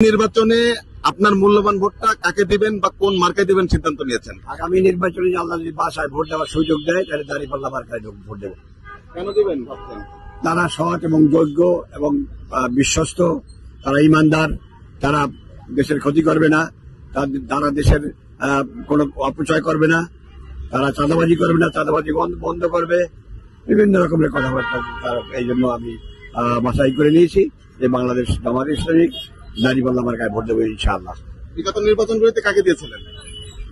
নির্বাচনে আপনার মূল্যবান ভোটটা কাকে দিবেন বা কোন মার্কায় দিবেন সিদ্ধান্ত নিয়েছেন? আগামী নির্বাচনে আল্লাহ যদি বাসায় ভোট দেওয়ার সুযোগ দেয় তাহলে দাঁড়িপাল্লা মার্কায় ভোট দেবে। কেন দিবেন? তারা সৎ এবং যোগ্য এবং বিশ্বস্ত, তারা ইমানদার, তারা দেশের ক্ষতি করবে না, তারা দেশের কোনো অপচয় করবে না, তারা চাঁদাবাজি করবে না, চাঁদাবাজি বন্ধ করবে, বিভিন্ন রকমের কথাবার্তা। এই জন্য আমি বাছাই করে নিয়েছি যে বাংলাদেশ জামাত ইসলামী দাঁড়িপাল্লা মার্কায় ভোট দেবো ইনশাআল্লাহ। বিগত নির্বাচনগুলিতে কাকে দিয়েছিলেন?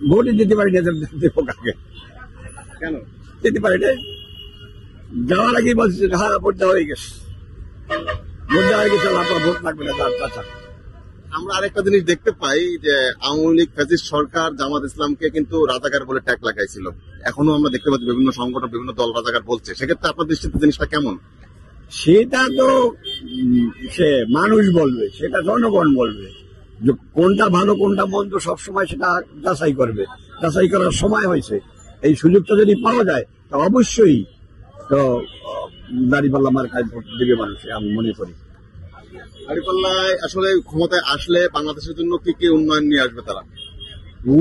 ভোটই দিতে পারি না, দেবো কাকে? কেন দিতে পারি না? যাওয়ার আগেই বলছি হ্যাঁ ভোট দেওয়া হয়ে গেছে, ভোট দেওয়া হয়ে গেছে, আপনার ভোট লাগবে না। চাচা, আমরা আরেকটা জিনিস দেখতে পাই যে আওয়ামী লীগ ফ্যাসিস্ট সরকার জামাত ইসলামকে কিন্তু রাজাকার বলে ট্যাগ লাগাইছিল। এখনো আমরা দেখতে পাচ্ছি বিভিন্ন সংগঠন, বিভিন্ন দল রাজাকার বলছে। সেক্ষেত্রে আপনার দৃষ্টিতে জিনিসটা কেমন? সেটা তো সে মানুষ বলবে, সেটা জনগণ বলবে। কোনটা ভালো কোনটা মন্দ সবসময় সেটা যাচাই করবে। যাচাই করার সময় হয়েছে, এই সুযোগটা যদি পাওয়া যায় তা অবশ্যই তো দাঁড়িপাল্লা মার্কায় ভোট দেবে মানুষ, আমি মনে করি। দাঁড়িপাল্লায় আসলে ক্ষমতায় আসলে বাংলাদেশের জন্য কি কি উন্নয়ন নিয়ে আসবে? তারা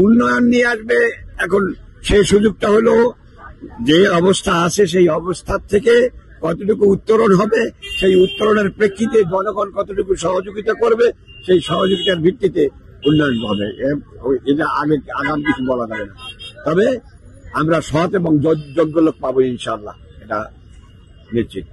উন্নয়ন নিয়ে আসবে। এখন সেই সুযোগটা হলো যে অবস্থা আছে সেই অবস্থার থেকে কতটুকু উত্তরণ হবে, সেই উত্তরণের প্রেক্ষিতে জনগণ কতটুকু সহযোগিতা করবে, সেই সহযোগিতার ভিত্তিতে উন্নয়ন হবে। এটা আগাম কিছু বলা যাবে না, তবে আমরা সৎ এবং যোগ্য লোক পাবো ইনশাআল্লাহ, এটা নিশ্চিত।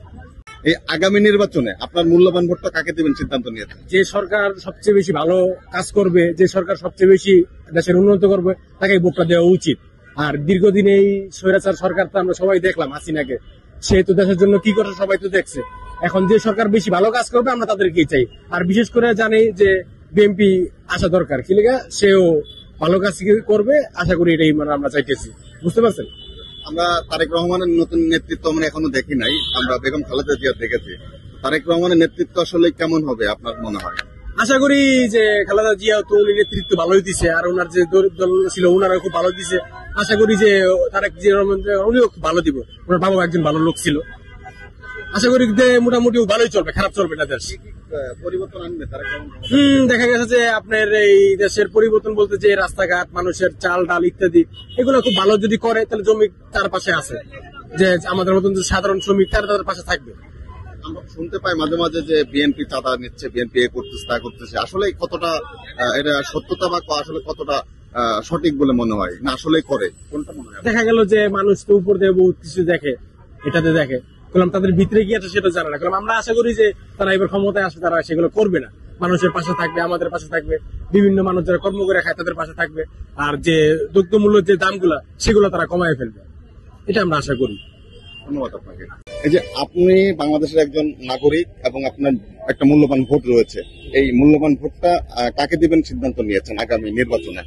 এই আগামী নির্বাচনে আপনার মূল্যবান ভোটটা কাকে দেবেন সিদ্ধান্ত নিয়েছেন? যে সরকার সবচেয়ে বেশি ভালো কাজ করবে, যে সরকার সবচেয়ে বেশি দেশের উন্নত করবে, তাকে ভোটটা দেওয়া উচিত। আর দীর্ঘদিন এই স্বৈরাচার সরকার তো আমরা সবাই দেখলাম, হাসিনাকে, সে তো দেশের জন্য কি করে সবাই তো দেখছে। এখন যে সরকার বেশি ভালো কাজ করবে আমরা তাদেরকেই চাই। আর বিশেষ করে জানি যে বিএনপি আসা দরকার, কি লেগে সেও ভালো কাজ করবে, আশা করি এটাই মানে আমরা চাইতেছি। বুঝতে পারছেন? আমরা তারেক রহমানের নতুন নেতৃত্ব আমরা এখনো দেখি নাই, আমরা বেগম খালেদা জিয়া দেখেছি। তারেক রহমানের নেতৃত্ব আসলে কেমন হবে আপনার মনে হয়? আশা করি যে খালেদা জিয়া তো নেতৃত্ব ভালোই দিছে, আর ওনার যে দল ছিল ওনারা খুব ভালো দিছে। আশা করি যে তারেক জিয়া রহমান উনিও খুব ভালো দিব। ওনার বাবা একজন ভালো লোক ছিল। আশা করি যে মোটামুটি ভালোই চলবে, খারাপ চলবে না দেশ। পরিবর্তন আনবে তারেক রহমান? দেখা গেছে যে আপনার এই দেশের পরিবর্তন বলতে যে রাস্তাঘাট, মানুষের চাল ডাল ইত্যাদি এগুলো খুব ভালো যদি করে, তাহলে জমি তার পাশে আছে, যে আমাদের মতন সাধারণ শ্রমিক তাদের পাশে থাকবে। আমরা শুনতে পাই মাঝে মাঝে যে বিএনপি চাঁদা নিচ্ছে, বিএনপি এ করতেছে তা করতেছে। আসলে কতটা এটা সত্যতা বা আসলে কতটা সঠিক বলে মনে হয়, না আসলেই করে, কোনটা মনে হয়? দেখা গেল যে মানুষ তো উপর দিয়ে বহুত কিছু দেখে, এটাতে দেখে, বললাম তাদের ভিতরে কি আছে সেটা জানা না। কারণ আমরা আশা করি যে তারা এবার ক্ষমতায় আসে, তারা সেগুলো করবে না, মানুষের পাশে থাকবে, আমাদের পাশে থাকবে, বিভিন্ন মানুষ যারা কর্ম করে খায় তাদের পাশে থাকবে, আর যে দ্রব্যমূল্যের যে দামগুলা সেগুলো তারা কমায় ফেলবে, এটা আমরা আশা করি। ধন্যবাদ আপনাকে। এই যে আপনি বাংলাদেশের একজন নাগরিক এবং আপনার একটা মূল্যবান ভোট রয়েছে, এই মূল্যবান ভোটটা কাকে দিবেন সিদ্ধান্ত নিয়েছেন আগামী নির্বাচনে?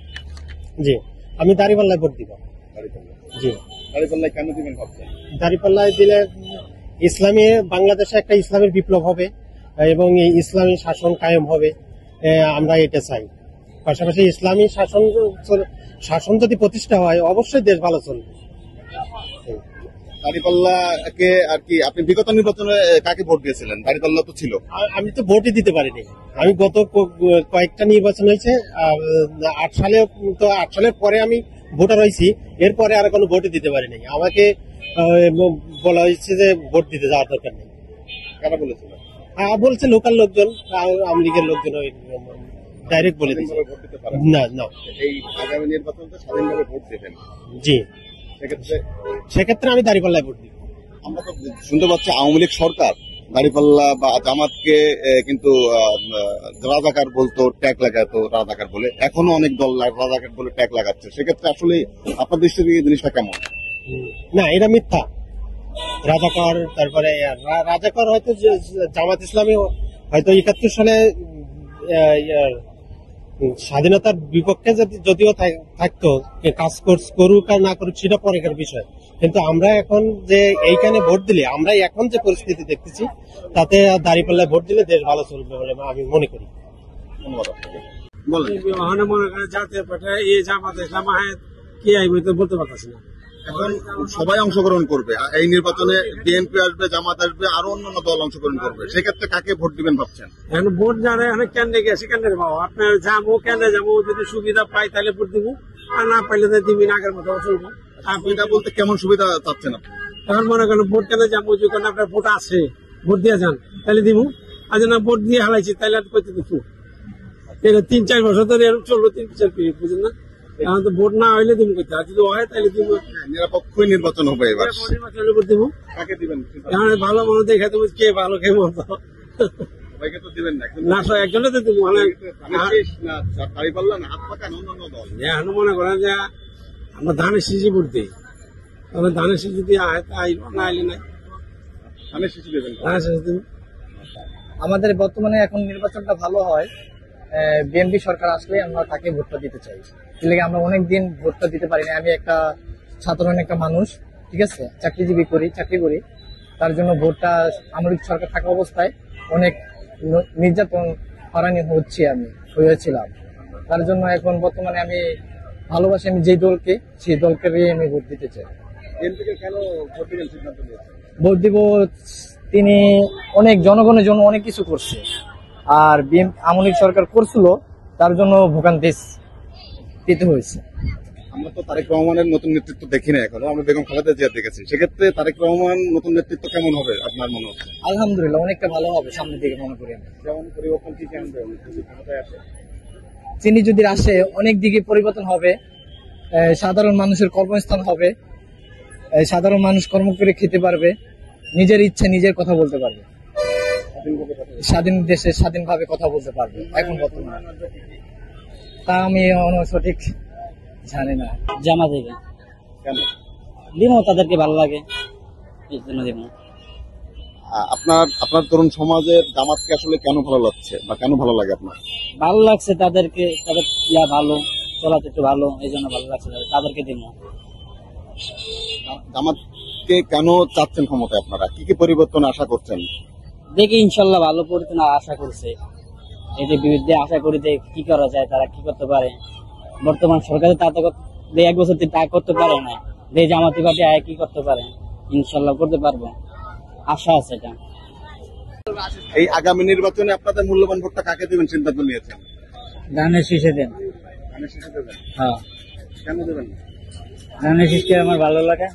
জি, আমি দাঁড়িপাল্লায় ভোট দিব। জি, দাঁড়িপাল্লায় কেন দিবেন ভাবছেন? দাঁড়িপাল্লায় দিলে ইসলামী বাংলাদেশে একটা ইসলামের বিপ্লব হবে এবং এই ইসলামী শাসন কায়েম হবে, আমরা এটা চাই। পাশাপাশি ইসলামী শাসন যদি প্রতিষ্ঠা হয় অবশ্যই দেশ ভালো চলবে। দাঁড়িপাল্লাকে আর কি আপনি বিগত নির্বাচনে কাকে ভোট দিয়েছিলেন? দাঁড়িপাল্লা তো ছিল। আমি তো ভোটই দিতে পারিনি। আমি গত কয়েকটা নির্বাচন হয়েছে, 8 সালে, তো 8 সালের পরে আমি ভোটার হয়েছি, এরপরে আর কোনো ভোটই দিতে পারিনি। আমাকে বলা হয়েছে যে ভোট দিতে যাওয়ার দরকার নেই। কারা বলেছিল? বলছে লোকাল লোকজন, আওয়ামী লীগের লোকজন ডাইরেক্ট বলে দিচ্ছে না না। এই আগামী নির্বাচনটা স্বাধীনভাবে ভোট দেবেন? জি, সেক্ষেত্রে আমি দাঁড়িপাল্লায় ভোট দিব। আমরা তো শুনতে পাচ্ছি আওয়ামী লীগ সরকার দাঁড়িপাল্লা বা জামাতকে কিন্তু রাজাকার বলতো, ট্যাগ লাগাতো রাজাকার বলে। এখনো অনেক দল রাজাকার বলে ট্যাগ লাগাচ্ছে। সেক্ষেত্রে আসলে আপনার দৃষ্টি থেকে জিনিসটা কেমন? না, এটা মিথ্যা। রাজাকার, তারপরে রাজাকার হয়তো জামাত ইসলামী হয়তো 71 সালে স্বাধীনতার বিপক্ষে যদিও থাকতো, কাজ করুক আর না করুক সেটা পরের বিষয়। কিন্তু আমরা এখন যে এইখানে ভোট দিলে, আমরা এখন যে পরিস্থিতি দেখতেছি তাতে দাঁড়িপাল্লায় ভোট দিলে দেশ ভালো চলবে বলে আমি মনে করি। মনে করে জাতীয় পার্টি এই জামাত ইসলাম কি আইবে তো বলতে পারতেছি না। এখন সবাই অংশগ্রহণ করবে, এই নির্বাচনে বিএনপি আসবে, জামাত আসবে, আরো অন্যান্য দল অংশগ্রহণ করবে, সেক্ষেত্রে কাকে ভোট দিবেন ভাবছেন? এখন ভোট যারা অনেক কেন্দ্রে গেছে কেন্দ্রে পাবো, আপনার যাবো কেন্দ্রে যাবো, যদি সুবিধা পাই তাহলে ভোট দিব, আর না পাইলে তো দিবি না, আগের মতো চলবো। সুবিধা বলতে কেমন সুবিধা চাচ্ছেন আপনি? এখন মনে করেন ভোট কেন্দ্রে যাবো, যখন আপনার ভোট আছে, ভোট দিয়ে যান তাহলে দিব, আর না ভোট দিয়ে হারাইছি তাহলে আর করতে দিচ্ছি। 3-4 বছর ধরে এরকম চললো, 3-4 পিরিয়ড, বুঝলেন না? এখন তো ভোট না হইলে দিব করতে, আর যদি হয় তাহলে দিব। নিরপেক্ষই নির্বাচন হবে এবার, ভোট দিব, কাকে দিবেন? এখন ভালো মনে দেখা দেবো, কে ভালো কে মতো সবাইকে তো দিবেন না, না, একজনে তো দিব। দাঁড়িপাল্লা না, হাত পাকা না অন্যান্য দল? এখন মনে করেন যে আমরা ধানের শীষই ভোট দিই, তাহলে ধানের শীষ যদি আইল না আইলে নাই, ধানের শিশু দেবেন। ধানের শীষ দিব। আমাদের বর্তমানে এখন নির্বাচনটা ভালো হয়, বিএনপি সরকার আসলে আমরা তাকে ভোটটা দিতে চাই। এর আমরা অনেকদিন ভোটটা দিতে পারি না। আমি একটা সাধারণ একটা মানুষ, ঠিক আছে, চাকরি করি, তার জন্য ভোটটা আমলিক সরকার থাকা অবস্থায় অনেক নির্যাতন হয়রানি হয়েছিলাম। তার জন্য এখন বর্তমানে আমি ভালোবাসি আমি যেই দলকে, সেই দলকে আমি ভোট দিতে চাই। কেন ভোট দিবেন সিদ্ধান্ত নিয়েছেন? ভোট দিব, তিনি অনেক জনগণের জন্য অনেক কিছু করছে, আর আমলিক সরকার করছিল, তার জন্য ভোগান্তি পেতে হয়েছে। আমরা তো তারেক রহমানের নতুন নেতৃত্ব দেখি না এখনো, আমরা বেগম খালেদা জিয়া দেখেছি। সেক্ষেত্রে তারেক রহমান নতুন নেতৃত্ব কেমন হবে আপনার মনে হচ্ছে? আলহামদুলিল্লাহ অনেকটা ভালো হবে সামনের দিকে মনে করি আমি। যেমন পরিবর্তন কি কেমন আসে? তিনি যদি আসে অনেক দিকে পরিবর্তন হবে, সাধারণ মানুষের কর্মস্থান হবে, সাধারণ মানুষ কর্ম করে খেতে পারবে, নিজের ইচ্ছা নিজের কথা বলতে পারবে, স্বাধীন দেশে স্বাধীনভাবে কথা বলতে পারবে। এখন বর্তমানে তা আমি সঠিক জানি না। জামা দেবে কেন দিব, তাদেরকে ভালো লাগে এই জন্য দিব। আপনার তরুণ সমাজের জামাতকে আসলে কেন ভালো লাগছে বা কেন ভালো লাগে আপনার? ভালো লাগছে তাদেরকে, তাদের ইয়া ভালো, চলাতে একটু ভালো, এই জন্য ভালো লাগছে তাদেরকে দিব। জামাতকে কেন চাচ্ছেন ক্ষমতায় আপনারা? কি কি পরিবর্তন আশা করছেন? দেখি ইনশাল্লাহ ভালো পরিবর্তন আশা করছে, এদের বিরুদ্ধে আশা করি যে কি করা যায়, তারা কি করতে পারে। বর্তমান সরকার তা তো 1 বছর তা করতে পারে না, জামাতি পার্টি আয় কি করতে পারে, ইনশাল্লাহ করতে পারবো, আশা আছে এটা। এই আগামী নির্বাচনে আপনাদের মূল্যবান ভোটটা কাকে দেবেন সিদ্ধান্ত নিয়েছেন? ধানের শীষে দেন। ধানের শীষে দেবেন? হ্যাঁ, কেন দেবেন? ধানের শীষকে আমার ভালো লাগে,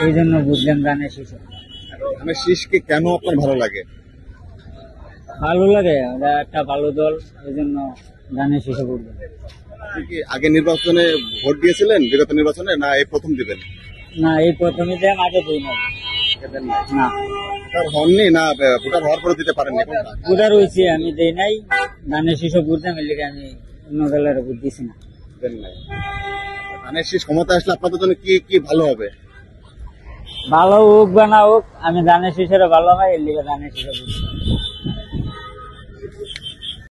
এই জন্য বুঝলেন ধানের শীষে। ধানের শীষকে কেন আপনার ভালো লাগে? ভালো লাগে, ওরা একটা ভালো দল, এই জন্য ধানের শীষে বুঝলেন। আপনি কি আগে নির্বাচনে ভোট দিয়েছিলেন, বিগত নির্বাচনে, না এই প্রথম দিবেন? না, এই প্রথমে দেন, আগে দিই না। না, ভোটার হননি, না ভোটার হওয়ার পরে দিতে পারেননি? ভোটার হয়েছি, আমি দেই নাই ধানের শীষে বুঝতাম, এর লিগে আমি অন্য দলের ভোট দিছি না। দেন নাই। ধানের শীষ ক্ষমতা আসলে আপনাদের জন্য কি কি ভালো হবে? ভালো হোক বা না হোক, আমি ধানের শীষের ভালো হয়, এর লিগে ধানের শীষে বুঝছি।